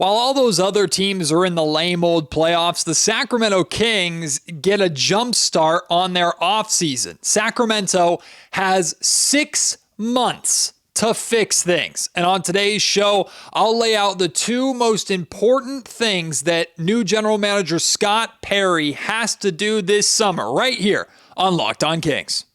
While all those other teams are in the lame old playoffs, the Sacramento Kings get a jump start on their offseason. Sacramento has 6 months to fix things. And on today's show, I'll lay out the 2 most important things that new general manager Scott Perry has to do this summer right here on Locked On Kings.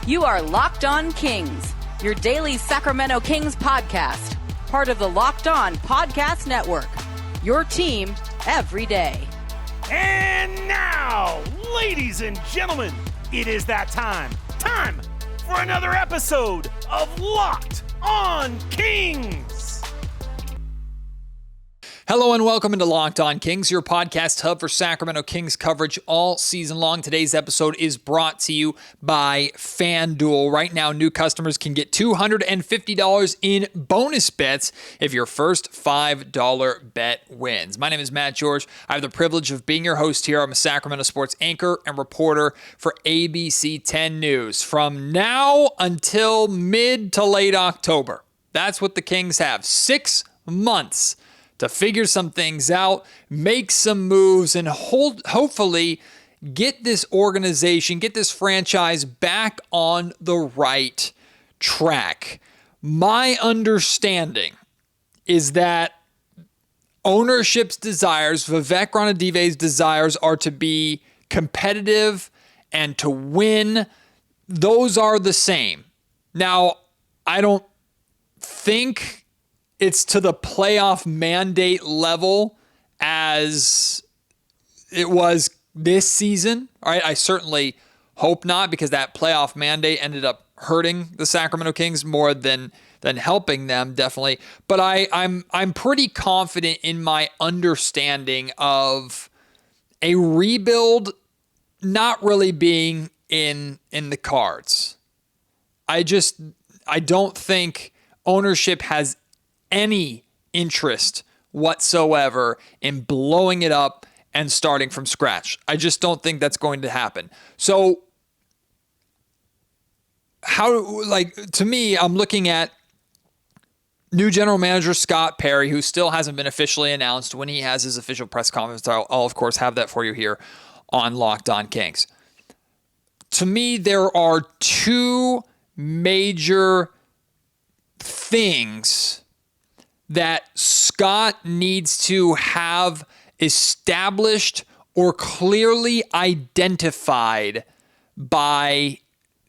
You are Locked On Kings, your daily Sacramento Kings podcast, part of the Locked On Podcast Network, your team every day. And now, ladies and gentlemen, it is that time for another episode of Locked On Kings. Hello and welcome into Locked On Kings, your podcast hub for Sacramento Kings coverage all season long. Today's episode is brought to you by FanDuel. Right now, new customers can get $250 in bonus bets if your first $5 bet wins. My name is Matt George. I have the privilege of being your host here. I'm a Sacramento sports anchor and reporter for ABC 10 News. From now until mid to late October, that's what the Kings have. 6 months to figure some things out, make some moves, and hopefully get this organization, get this franchise back on the right track. My understanding is that ownership's desires, Vivek Ranadive's desires, are to be competitive and to win. Those are the same. Now, I don't think it's to the playoff mandate level as it was this season. All right, I certainly hope not, because that playoff mandate ended up hurting the Sacramento Kings more than helping them, definitely. But I'm pretty confident in my understanding of a rebuild not really being in the cards. I don't think ownership has any interest whatsoever in blowing it up and starting from scratch. I just don't think that's going to happen. So to me, I'm looking at new general manager Scott Perry, who still hasn't been officially announced. When he has his official press conference, I'll of course have that for you here on Locked On Kings. To me, there are 2 major things that Scott needs to have established or clearly identified by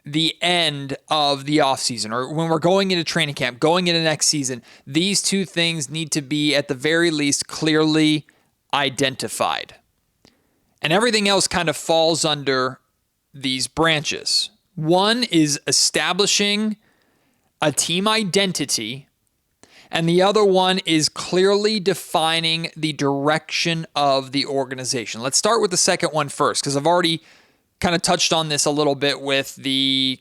the end of the offseason, or when we're going into training camp, going into next season. These 2 things need to be, at the very least, clearly identified. And everything else kind of falls under these branches. One is establishing a team identity, and the other one is clearly defining the direction of the organization. Let's start with the second one first, because I've already kind of touched on this a little bit with the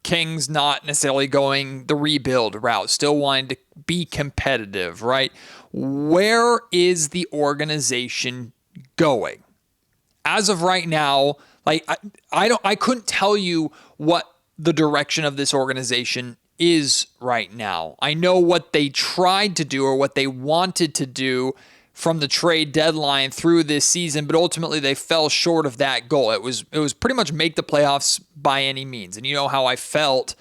Kings not necessarily going the rebuild route, still wanting to be competitive, right? Where is the organization going? As of right now, I couldn't tell you what the direction of this organization is right now. I know what they tried to do or what they wanted to do from the trade deadline through this season, but ultimately they fell short of that goal. It was pretty much make the playoffs by any means. And you know how I felt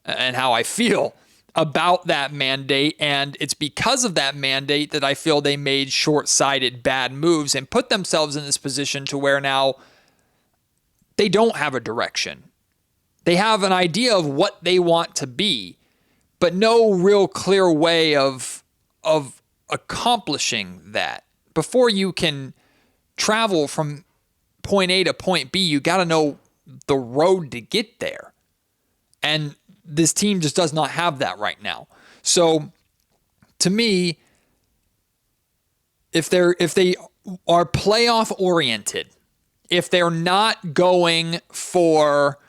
and how I feel about that mandate, and it's because of that mandate that I feel they made short-sighted bad moves and put themselves in this position to where now they don't have a direction. They have an idea of what they want to be, but no real clear way of accomplishing that. Before you can travel from point A to point B, you got to know the road to get there. And this team just does not have that right now. So to me, if they are playoff oriented, if they're not going for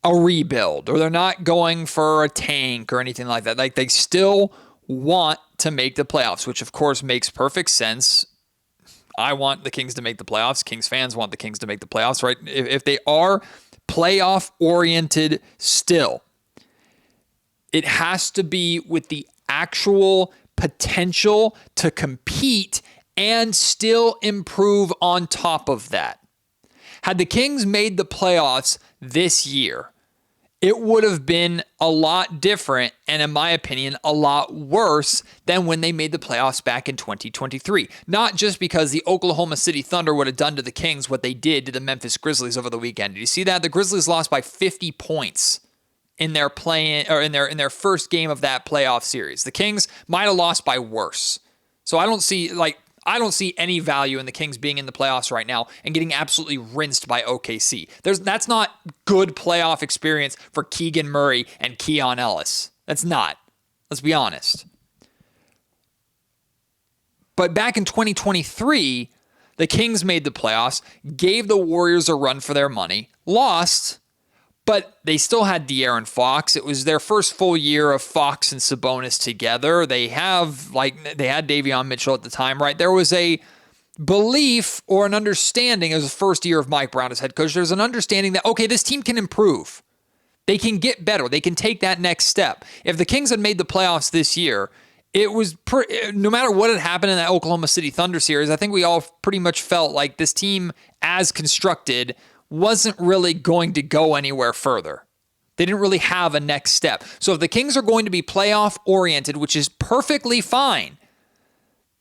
a rebuild, or they're not going for a tank or anything like that, like they still want to make the playoffs, which of course makes perfect sense. I want the Kings to make the playoffs. Kings fans want the Kings to make the playoffs, right? If they are playoff oriented still, It has to be with the actual potential to compete and still improve on top of that. Had the Kings made the playoffs this year, it would have been a lot different and, in my opinion, a lot worse than when they made the playoffs back in 2023. Not just because the Oklahoma City Thunder would have done to the Kings what they did to the Memphis Grizzlies over the weekend. Did you see that? The Grizzlies lost by 50 points in their in their first game of that playoff series. The Kings might have lost by worse. So I don't see any value in the Kings being in the playoffs right now and getting absolutely rinsed by OKC. That's not good playoff experience for Keegan Murray and Keon Ellis. That's not. Let's be honest. But back in 2023, the Kings made the playoffs, gave the Warriors a run for their money, lost, but they still had De'Aaron Fox. It was their first full year of Fox and Sabonis together. They had Davion Mitchell at the time, right? There was a belief or an understanding as the first year of Mike Brown as head coach. There's an understanding that, okay, this team can improve. They can get better. They can take that next step. If the Kings had made the playoffs this year, it was no matter what had happened in that Oklahoma City Thunder series, I think we all pretty much felt like this team as constructed wasn't really going to go anywhere further. They didn't really have a next step. So if the Kings are going to be playoff oriented, which is perfectly fine,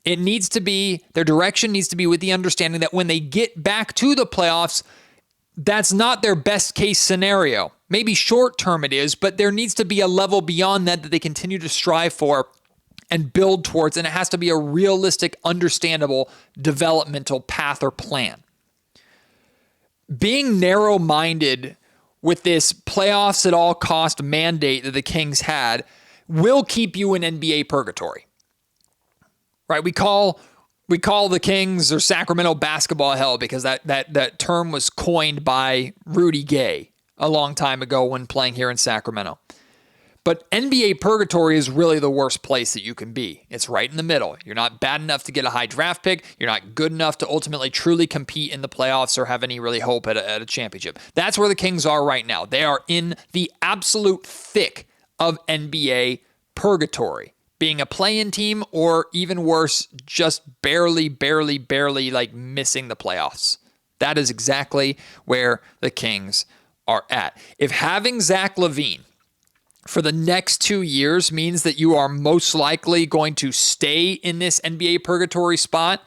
it needs to be, their direction needs to be with the understanding that when they get back to the playoffs, that's not their best case scenario. Maybe short term it is, but there needs to be a level beyond that they continue to strive for and build towards, and it has to be a realistic, understandable developmental path or plan. Being narrow-minded with this playoffs at all cost mandate that the Kings had will keep you in NBA purgatory. Right? We call the Kings or Sacramento basketball hell because that term was coined by Rudy Gay a long time ago when playing here in Sacramento. But NBA purgatory is really the worst place that you can be. It's right in the middle. You're not bad enough to get a high draft pick. You're not good enough to ultimately truly compete in the playoffs or have any really hope at a championship. That's where the Kings are right now. They are in the absolute thick of NBA purgatory, being a play-in team or even worse, just barely like missing the playoffs. That is exactly where the Kings are at. If having Zach LaVine for the next 2 years means that you are most likely going to stay in this NBA purgatory spot,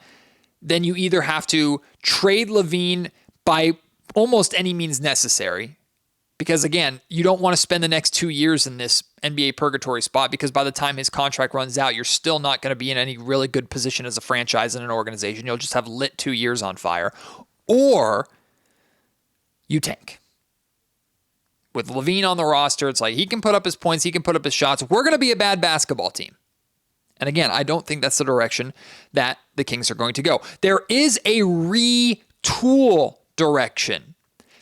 then you either have to trade LaVine by almost any means necessary, because again, you don't want to spend the next 2 years in this NBA purgatory spot because by the time his contract runs out, you're still not going to be in any really good position as a franchise in an organization. You'll just have lit 2 years on fire. Or you tank. With LaVine on the roster, it's like he can put up his points, he can put up his shots. We're going to be a bad basketball team. And again, I don't think that's the direction that the Kings are going to go. There is a retool direction.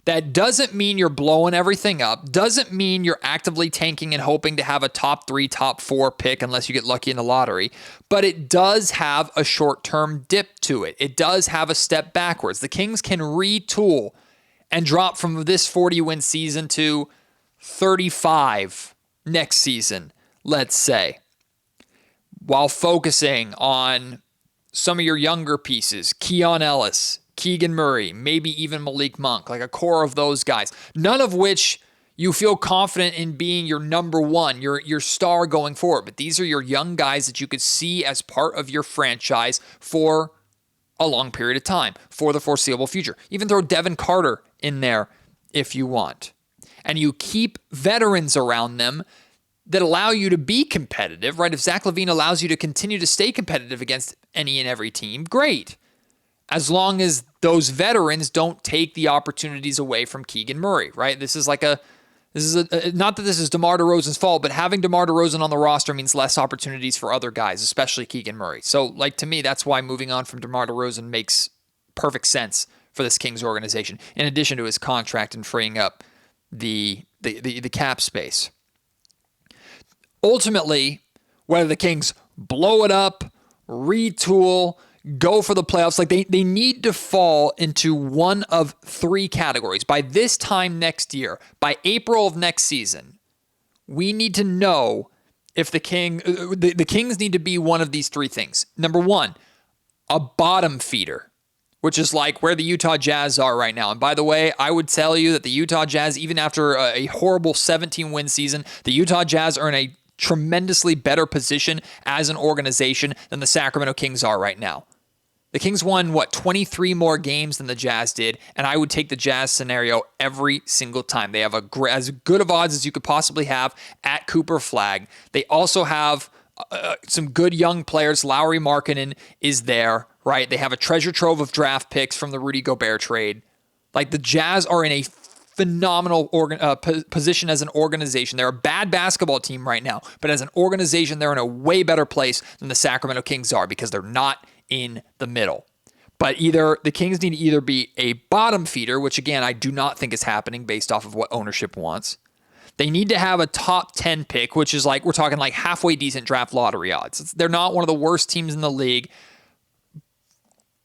That doesn't mean you're blowing everything up, doesn't mean you're actively tanking and hoping to have a top 3, top 4 pick unless you get lucky in the lottery, but it does have a short-term dip to it. It does have a step backwards. The Kings can retool and drop from this 40-win season to 35 next season, let's say, while focusing on some of your younger pieces, Keon Ellis, Keegan Murray, maybe even Malik Monk, like a core of those guys, none of which you feel confident in being your number one, your star going forward. But these are your young guys that you could see as part of your franchise for a long period of time, for the foreseeable future. Even throw Devin Carter in there if you want. And you keep veterans around them that allow you to be competitive, right? If Zach LaVine allows you to continue to stay competitive against any and every team, great. As long as those veterans don't take the opportunities away from Keegan Murray, right? This is not that this is DeMar DeRozan's fault, but having DeMar DeRozan on the roster means less opportunities for other guys, especially Keegan Murray. So, like, to me, that's why moving on from DeMar DeRozan makes perfect sense for this Kings organization, in addition to his contract and freeing up the cap space. Ultimately, whether the Kings blow it up, retool, go for the playoffs, like they need to fall into one of 3 categories. By this time next year, by April of next season, we need to know if the Kings need to be one of these three things. Number one, a bottom feeder, which is like where the Utah Jazz are right now. And by the way, I would tell you that the Utah Jazz, even after a horrible 17-win season, the Utah Jazz are in a tremendously better position as an organization than the Sacramento Kings are right now. The Kings won, 23 more games than the Jazz did, and I would take the Jazz scenario every single time. They have as good of odds as you could possibly have at Cooper Flag. They also have some good young players. Lauri Markkanen is there, right? They have a treasure trove of draft picks from the Rudy Gobert trade. Like, the Jazz are in a phenomenal position as an organization. They're a bad basketball team right now, but as an organization, they're in a way better place than the Sacramento Kings are because they're not in the middle. But the Kings need to either be a bottom feeder, which again, I do not think is happening based off of what ownership wants. They need to have a top 10 pick, which is like, we're talking like halfway decent draft lottery odds. They're not one of the worst teams in the league,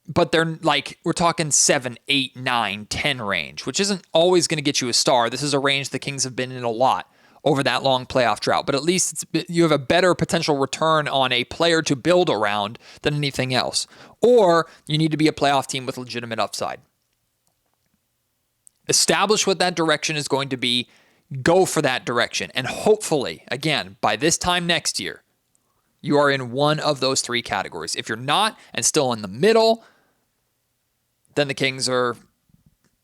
but they're like, we're talking 7, 8, 9, 10 range, which isn't always going to get you a star. This is a range the Kings have been in a lot over that long playoff drought, but at least you have a better potential return on a player to build around than anything else. Or you need to be a playoff team with legitimate upside. Establish what that direction is going to be, go for that direction, and hopefully, again, by this time next year, you are in one of those three categories. If you're not and still in the middle, then the Kings are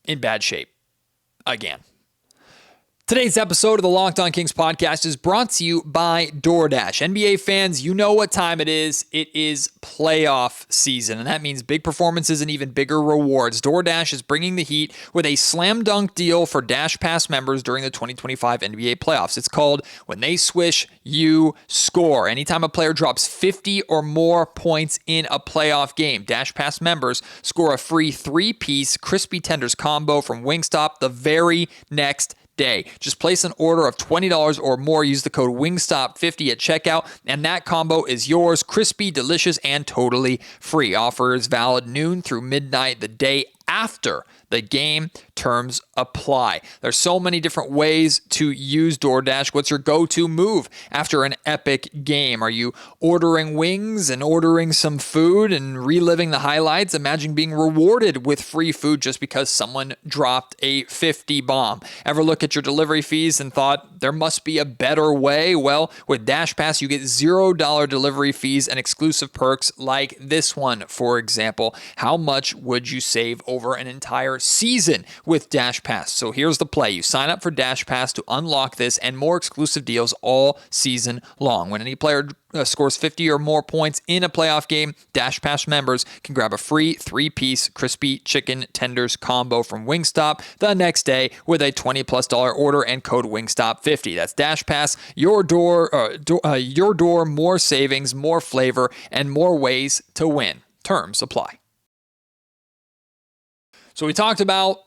in bad shape again. Today's episode of the Locked On Kings podcast is brought to you by DoorDash. NBA fans, you know what time it is. It is playoff season, and that means big performances and even bigger rewards. DoorDash is bringing the heat with a slam dunk deal for DashPass members during the 2025 NBA playoffs. It's called When They Swish, You Score. Anytime a player drops 50 or more points in a playoff game, DashPass members score a free 3-piece crispy tenders combo from Wingstop the very next day. Just place an order of $20 or more. Use the code WINGSTOP50 at checkout, and that combo is yours. Crispy, delicious, and totally free. Offer is valid noon through midnight the day after the game. Terms apply. There's so many different ways to use DoorDash. What's your go-to move after an epic game? Are you ordering wings and ordering some food and reliving the highlights? Imagine being rewarded with free food just because someone dropped a 50 bomb. Ever look at your delivery fees and thought there must be a better way? Well, with DashPass, you get $0 delivery fees and exclusive perks like this one, for example. How much would you save over an entire season with DashPass? So here's the play. You sign up for DashPass to unlock this and more exclusive deals all season long. When any player scores 50 or more points in a playoff game, DashPass members can grab a free 3-piece crispy chicken tenders combo from Wingstop the next day with a $20+ order and code WINGSTOP50. That's DashPass, your door, more savings, more flavor, and more ways to win. Terms apply. So we talked about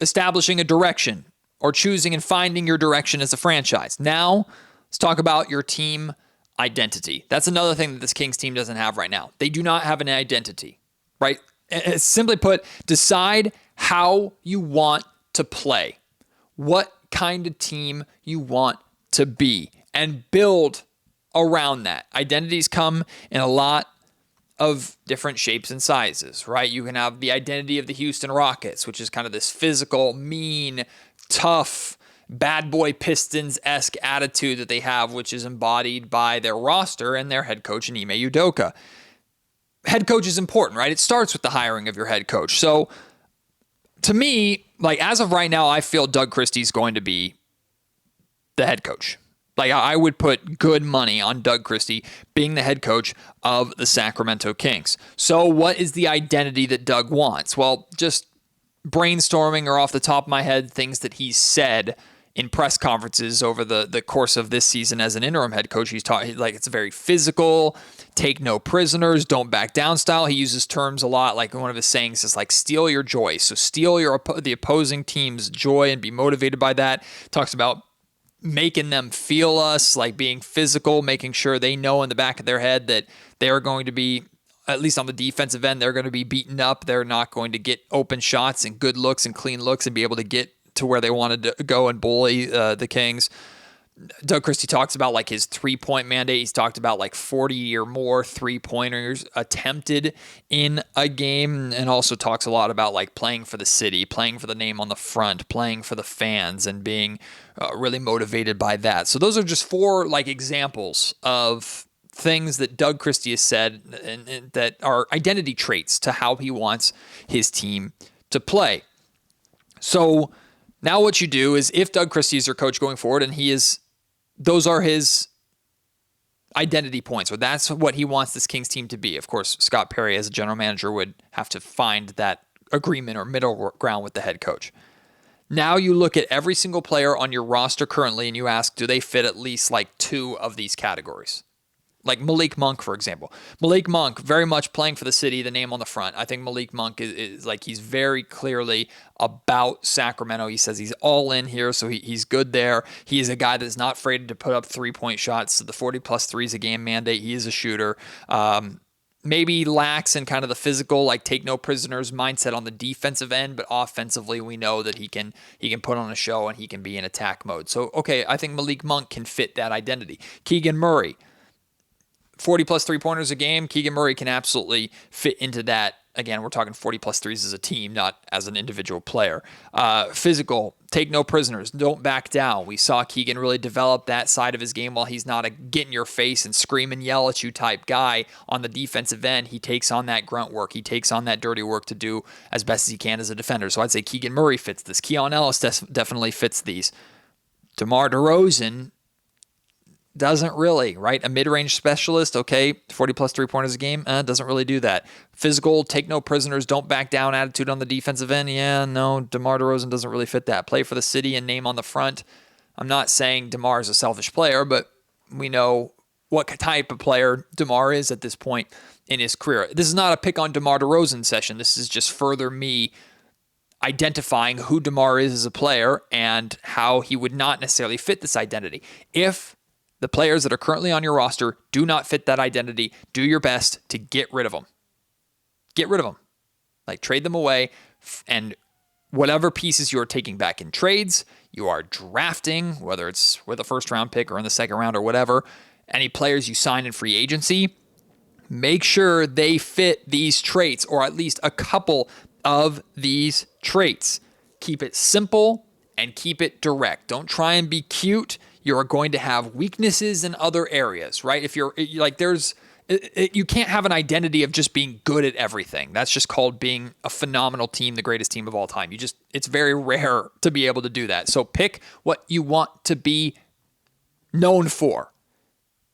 establishing a direction or choosing and finding your direction as a franchise. Now, let's talk about your team identity. That's another thing that this Kings team doesn't have right now. They do not have an identity, right? Simply put, decide how you want to play, what kind of team you want to be, and build around that. Identities come in a lot of different shapes and sizes, right? You can have the identity of the Houston Rockets, which is kind of this physical, mean, tough, bad boy Pistons-esque attitude that they have, which is embodied by their roster and their head coach, Ime Udoka. Head coach is important, right? It starts with the hiring of your head coach. So to me, like as of right now, I feel Doug Christie's going to be the head coach. Like I would put good money on Doug Christie being the head coach of the Sacramento Kings. So what is the identity that Doug wants? Well, just brainstorming or off the top of my head, things that he's said in press conferences over the course of this season as an interim head coach. He's talking like it's very physical, take no prisoners, don't back down style. He uses terms a lot, like one of his sayings is like steal your joy. So steal the opposing team's joy and be motivated by that. Talks about making them feel us, like being physical, making sure they know in the back of their head that they're going to be, at least on the defensive end, they're going to be beaten up. They're not going to get open shots and good looks and clean looks and be able to get to where they wanted to go and bully the Kings. Doug Christie talks about like his 3-point mandate. He's talked about like 40 or more 3-pointers attempted in a game, and also talks a lot about like playing for the city, playing for the name on the front, playing for the fans, and being really motivated by that. So those are just 4 like examples of things that Doug Christie has said and that are identity traits to how he wants his team to play. So now what you do is, if Doug Christie is your coach going forward, and those are his identity points, or that's what he wants this Kings team to be. Of course, Scott Perry as a general manager would have to find that agreement or middle ground with the head coach. Now you look at every single player on your roster currently and you ask, do they fit at least like 2 of these categories? Like Malik Monk, for example. Malik Monk, very much playing for the city, the name on the front. I think Malik Monk is like, he's very clearly about Sacramento. He says he's all in here, so he's good there. He is a guy that's not afraid to put up 3-point shots. So the 40-plus threes a game mandate, he is a shooter. Maybe lacks in kind of the physical, like take no prisoners mindset on the defensive end, but offensively we know that he can put on a show and he can be in attack mode. So, okay, I think Malik Monk can fit that identity. Keegan Murray, 40-plus 3-pointers a game. Keegan Murray can absolutely fit into that. Again, we're talking 40-plus threes as a team, not as an individual player. Physical, take no prisoners, don't back down. We saw Keegan really develop that side of his game. While he's not a get in your face and scream and yell at you type guy on the defensive end, he takes on that grunt work. He takes on that dirty work to do as best as he can as a defender. So I'd say Keegan Murray fits this. Keon Ellis definitely fits these. DeMar DeRozan doesn't really, right? A mid-range specialist, okay, 40-plus 3-pointers a game, doesn't really do that. Physical, take no prisoners, don't back down attitude on the defensive end, yeah, no, DeMar DeRozan doesn't really fit that. Play for the city and name on the front. I'm not saying DeMar is a selfish player, but we know what type of player DeMar is at this point in his career. This is not a pick on DeMar DeRozan session. This is just further me identifying who DeMar is as a player and how he would not necessarily fit this identity. If the players that are currently on your roster do not fit that identity, do your best to get rid of them. Get rid of them. Like, trade them away, and whatever pieces you're taking back in trades, you are drafting, whether it's with a first-round pick or in the second round or whatever, any players you sign in free agency, make sure they fit these traits, or at least a couple of these traits. Keep it simple and keep it direct. Don't try and be cute. You're going to have weaknesses in other areas, right? If you're like, you can't have an identity of just being good at everything. That's just called being a phenomenal team, the greatest team of all time. It's very rare to be able to do that. So pick what you want to be known for.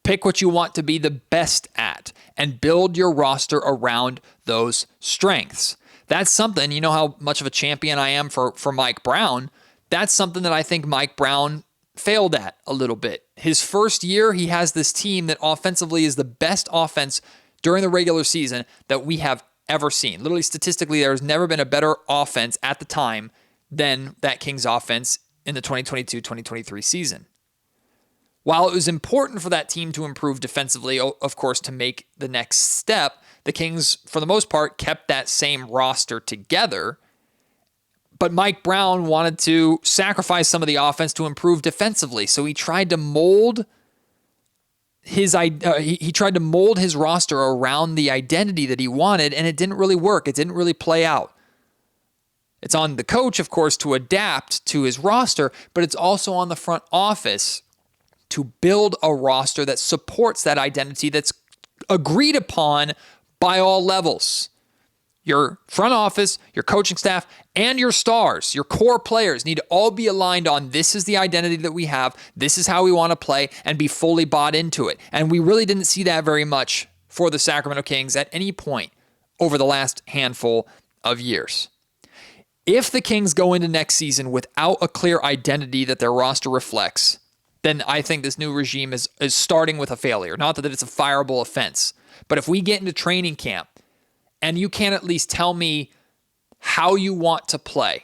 Pick what you want to be the best at and build your roster around those strengths. That's something, you know how much of a champion I am for Mike Brown. That's something that I think Mike Brown failed at a little bit. His first year, he has this team that offensively is the best offense during the regular season that we have ever seen. Literally, statistically, there's never been a better offense at the time than that Kings offense in the 2022-2023 season. While it was important for that team to improve defensively, of course, to make the next step, the Kings, for the most part, kept that same roster together. But Mike Brown wanted to sacrifice some of the offense to improve defensively, so he tried to mold his roster around the identity that he wanted, and it didn't really work. It didn't really play out. It's on the coach, of course, to adapt to his roster, but it's also on the front office to build a roster that supports that identity that's agreed upon by all levels. Your front office, your coaching staff, and your stars, your core players need to all be aligned on this is the identity that we have, this is how we want to play, and be fully bought into it. And we really didn't see that very much for the Sacramento Kings at any point over the last handful of years. If the Kings go into next season without a clear identity that their roster reflects, then I think this new regime is starting with a failure. Not that it's a fireable offense, but if we get into training camp and you can't at least tell me how you want to play,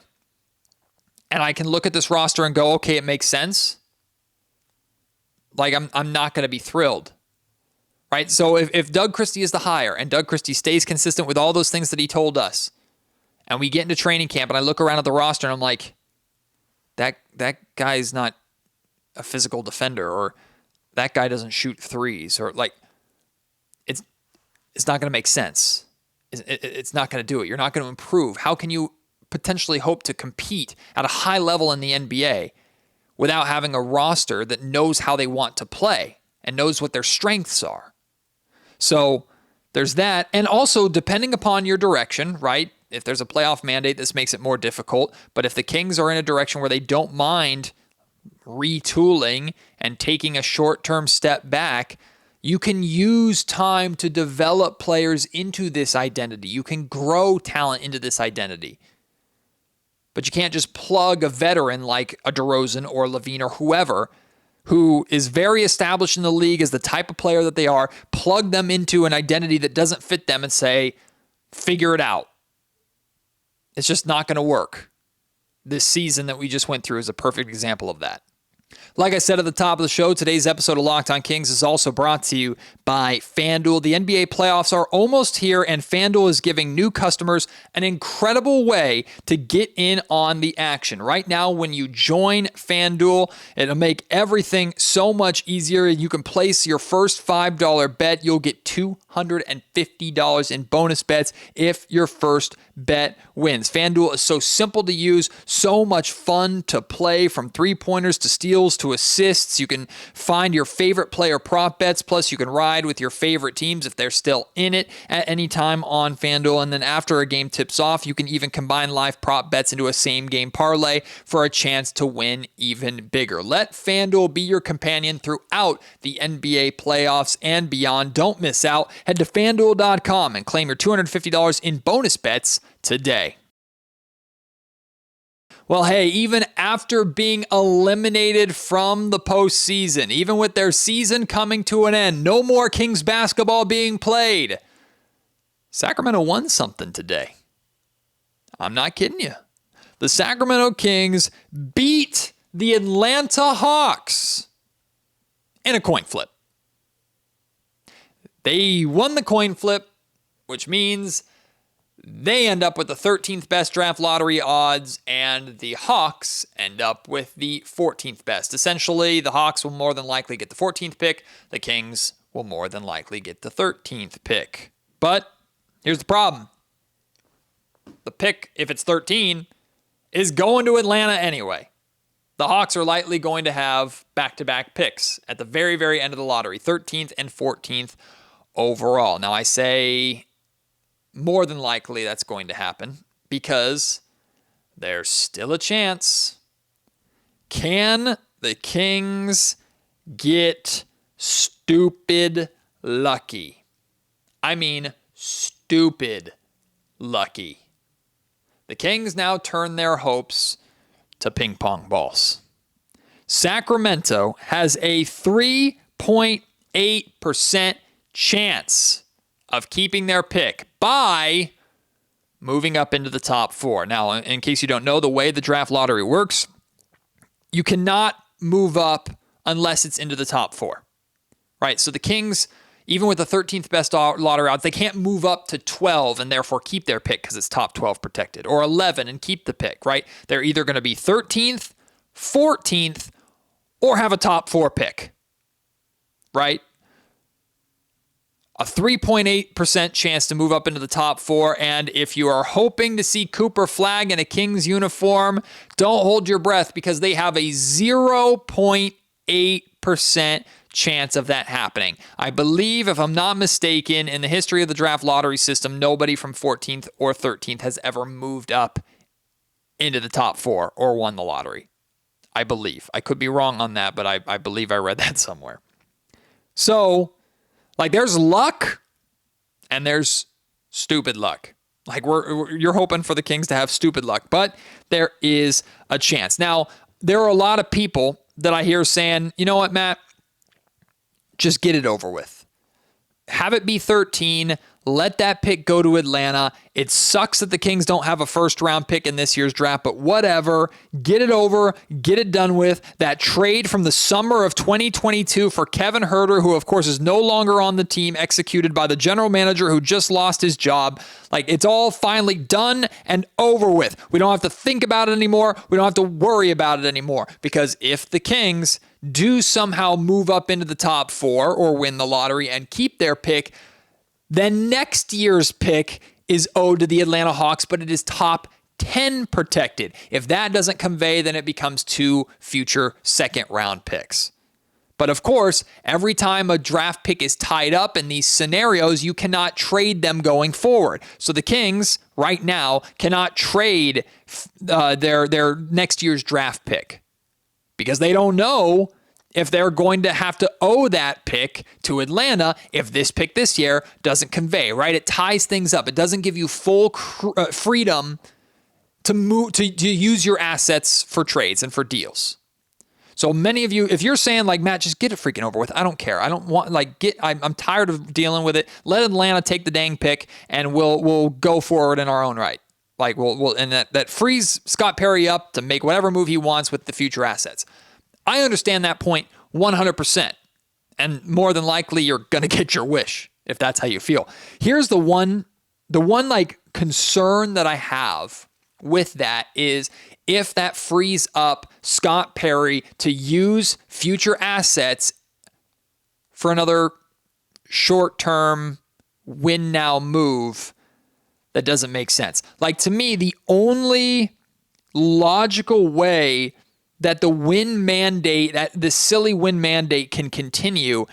and I can look at this roster and go, okay, it makes sense, like I'm not going to be thrilled, right? So if Doug Christie is the hire and Doug Christie stays consistent with all those things that he told us, and we get into training camp and I look around at the roster and I'm like, that guy's not a physical defender, or that guy doesn't shoot threes, or like it's not going to make sense. It's not going to do it. You're not going to improve. How can you potentially hope to compete at a high level in the NBA without having a roster that knows how they want to play and knows what their strengths are? So there's that. And also, depending upon your direction, right? If there's a playoff mandate, this makes it more difficult. But if the Kings are in a direction where they don't mind retooling and taking a short-term step back, you can use time to develop players into this identity. You can grow talent into this identity. But you can't just plug a veteran like a DeRozan or Levine or whoever who is very established in the league as the type of player that they are, plug them into an identity that doesn't fit them and say, figure it out. It's just not going to work. This season that we just went through is a perfect example of that. Like I said at the top of the show, today's episode of Locked On Kings is also brought to you by FanDuel. The NBA playoffs are almost here, and FanDuel is giving new customers an incredible way to get in on the action. Right now, when you join FanDuel, it'll make everything so much easier. You can place your first $5 bet. You'll get $250 in bonus bets if your first bet wins. FanDuel is so simple to use, so much fun to play, from three-pointers to steals to assists. You can find your favorite player prop bets, plus you can ride with your favorite teams if they're still in it at any time on FanDuel. And then after a game tips off, you can even combine live prop bets into a same-game parlay for a chance to win even bigger. Let FanDuel be your companion throughout the NBA playoffs and beyond. Don't miss out. Head to FanDuel.com and claim your $250 in bonus bets today. Well, hey, even after being eliminated from the postseason, even with their season coming to an end, no more Kings basketball being played, Sacramento won something today. I'm not kidding you. The Sacramento Kings beat the Atlanta Hawks in a coin flip. They won the coin flip, which means they end up with the 13th best draft lottery odds, and the Hawks end up with the 14th best. Essentially, the Hawks will more than likely get the 14th pick. The Kings will more than likely get the 13th pick. But here's the problem. The pick, if it's 13, is going to Atlanta anyway. The Hawks are likely going to have back-to-back picks at the very, very end of the lottery, 13th and 14th overall. Now, I say more than likely that's going to happen because there's still a chance. Can the Kings get stupid lucky? I mean, stupid lucky. The Kings now turn their hopes to ping pong balls. Sacramento has a 3.8% chance of keeping their pick by moving up into the top four. Now, in case you don't know, the way the draft lottery works, you cannot move up unless it's into the top four, right? So the Kings, even with the 13th best lottery odds, they can't move up to 12 and therefore keep their pick because it's top 12 protected, or 11 and keep the pick, right? They're either going to be 13th, 14th, or have a top four pick, right? A 3.8% chance to move up into the top four. And if you are hoping to see Cooper Flagg in a Kings uniform, don't hold your breath because they have a 0.8% chance of that happening. I believe, if I'm not mistaken, in the history of the draft lottery system, nobody from 14th or 13th has ever moved up into the top four or won the lottery. I believe. I could be wrong on that, but I believe I read that somewhere. So, like, there's luck and there's stupid luck. Like, you're hoping for the Kings to have stupid luck, but there is a chance. Now, there are a lot of people that I hear saying, you know what, Matt? Just get it over with. Have it be 13. Let that pick go to Atlanta. It sucks that the Kings don't have a first-round pick in this year's draft, but whatever. Get it over. Get it done with. That trade from the summer of 2022 for Kevin Huerter, who, of course, is no longer on the team, executed by the general manager who just lost his job. Like, it's all finally done and over with. We don't have to think about it anymore. We don't have to worry about it anymore, because if the Kings do somehow move up into the top 4 or win the lottery and keep their pick, then next year's pick is owed to the Atlanta Hawks, but it is top 10 protected. If that doesn't convey, then it becomes 2 future second-round picks. But of course, every time a draft pick is tied up in these scenarios, you cannot trade them going forward. So the Kings, right now, cannot trade their next year's draft pick because they don't know if they're going to have to owe that pick to Atlanta if this pick this year doesn't convey, right? It ties things up. It doesn't give you full freedom to use your assets for trades and for deals. So many of you, if you're saying like, Matt, just get it freaking over with. I don't care. I don't want I'm tired of dealing with it. Let Atlanta take the dang pick and we'll go forward in our own right. Like and that frees Scott Perry up to make whatever move he wants with the future assets. I understand that point 100%. And more than likely you're going to get your wish if that's how you feel. Here's the one like concern that I have with that is if that frees up Scott Perry to use future assets for another short-term win-now move that doesn't make sense. Like, to me, the only logical way that the win mandate, that the silly win mandate can continue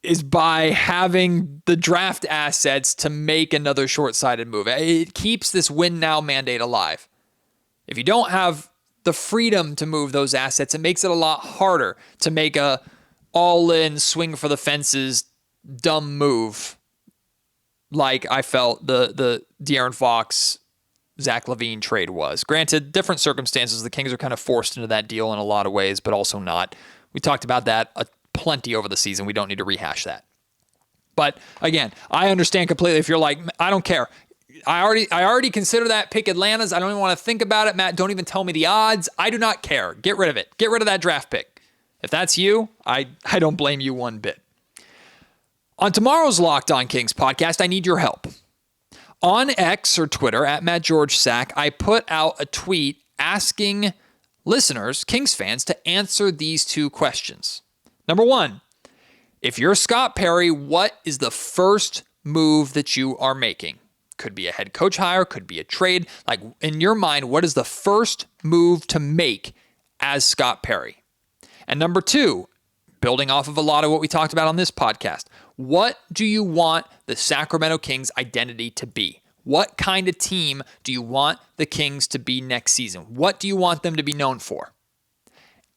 is by having the draft assets to make another short-sighted move. It keeps this win-now mandate alive. If you don't have the freedom to move those assets, it makes it a lot harder to make a all-in swing for the fences dumb move like I felt the De'Aaron Fox, Zach LaVine trade was. Granted, different circumstances. The Kings are kind of forced into that deal in a lot of ways, but also not. We talked about that plenty over the season. We don't need to rehash that. But again, I understand completely if you're like, I don't care. I already consider that pick Atlanta's. I don't even want to think about it. Matt, don't even tell me the odds. I do not care. Get rid of it. Get rid of that draft pick. If that's you, I don't blame you one bit. On tomorrow's Locked On Kings podcast, I need your help. On X or Twitter, at MattGeorgeSack, I put out a tweet asking listeners, Kings fans, to answer these 2 questions. Number 1, if you're Scott Perry, what is the first move that you are making? Could be a head coach hire, could be a trade. Like, in your mind, what is the first move to make as Scott Perry? And number 2, building off of a lot of what we talked about on this podcast, what do you want the Sacramento Kings identity to be? What kind of team do you want the Kings to be next season? What do you want them to be known for?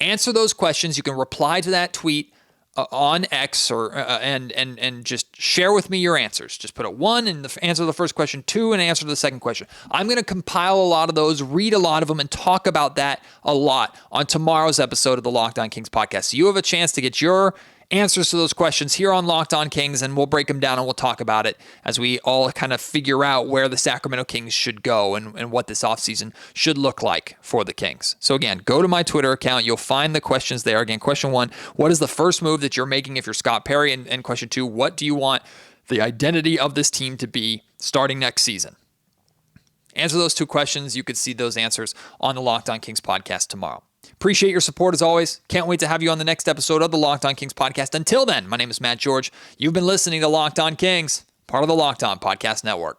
Answer those questions. You can reply to that tweet on X or and just share with me your answers. Just put a 1 in the answer to the first question, 2 in answer to the second question. I'm going to compile a lot of those, read a lot of them, and talk about that a lot on tomorrow's episode of the Locked On Kings podcast. So you have a chance to get your answers to those questions here on Locked On Kings, and we'll break them down and we'll talk about it as we all kind of figure out where the Sacramento Kings should go and what this offseason should look like for the Kings. So again, go to my Twitter account. You'll find the questions there. Again, question 1, what is the first move that you're making if you're Scott Perry? And question 2, what do you want the identity of this team to be starting next season? Answer those 2 questions. You could see those answers on the Locked On Kings podcast tomorrow. Appreciate your support as always. Can't wait to have you on the next episode of the Locked On Kings podcast. Until then, my name is Matt George. You've been listening to Locked On Kings, part of the Locked On Podcast Network.